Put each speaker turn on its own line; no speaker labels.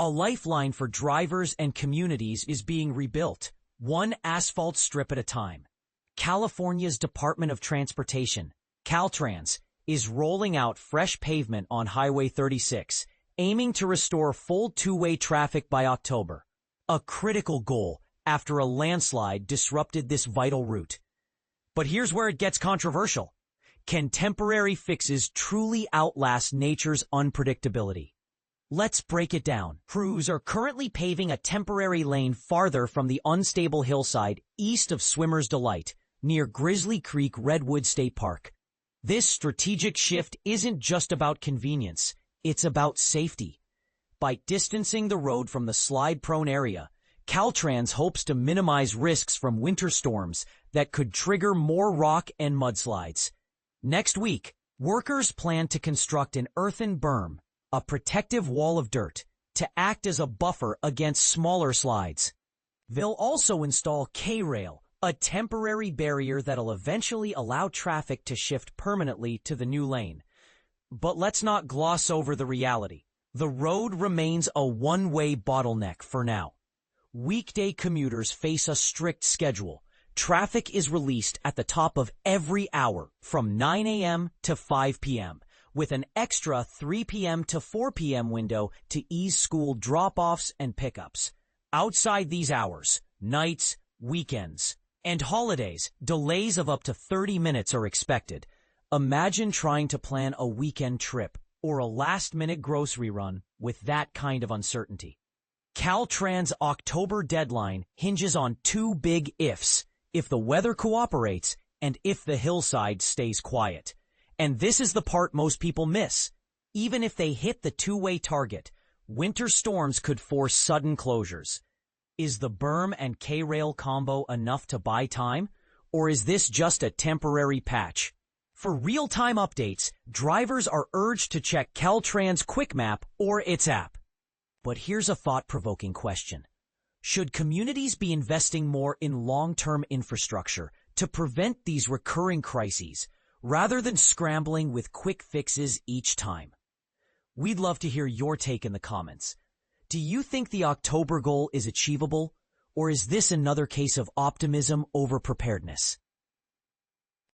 A lifeline for drivers and communities is being rebuilt, one asphalt strip at a time. California's Department of Transportation, Caltrans, is rolling out fresh pavement on Highway 36, aiming to restore full two-way traffic by October. A critical goal after a landslide disrupted this vital route. But here's where it gets controversial. Can temporary fixes truly outlast nature's unpredictability? Let's break it down. Crews are currently paving a temporary lane farther from the unstable hillside east of Swimmer's Delight, near Grizzly Creek Redwoods State Park. This strategic shift isn't just about convenience, it's about safety. By distancing the road from the slide-prone area, Caltrans hopes to minimize risks from winter storms that could trigger more rock and mudslides. Next week, workers plan to construct an earthen berm, a protective wall of dirt, to act as a buffer against smaller slides. They'll also install K-rail, a temporary barrier that'll eventually allow traffic to shift permanently to the new lane. But let's not gloss over the reality. The road remains a one-way bottleneck for now. Weekday commuters face a strict schedule. Traffic is released at the top of every hour from 9 a.m. to 5 p.m., with an extra 3 p.m. to 4 p.m. window to ease school drop-offs and pickups. Outside these hours, nights, weekends, and holidays, delays of up to 30 minutes are expected. Imagine trying to plan a weekend trip or a last-minute grocery run with that kind of uncertainty. Caltrans' October deadline hinges on two big ifs: if the weather cooperates and if the hillside stays quiet. And this is the part most people miss. Even if they hit the two-way target, winter storms could force sudden closures. Is the berm and K-rail combo enough to buy time? Or is this just a temporary patch? For real-time updates, drivers are urged to check Caltrans QuickMap or its app. But here's a thought-provoking question. Should communities be investing more in long-term infrastructure to prevent these recurring crises, rather than scrambling with quick fixes each time? We'd love to hear your take in the comments. Do you think the October goal is achievable, or is this another case of optimism over preparedness?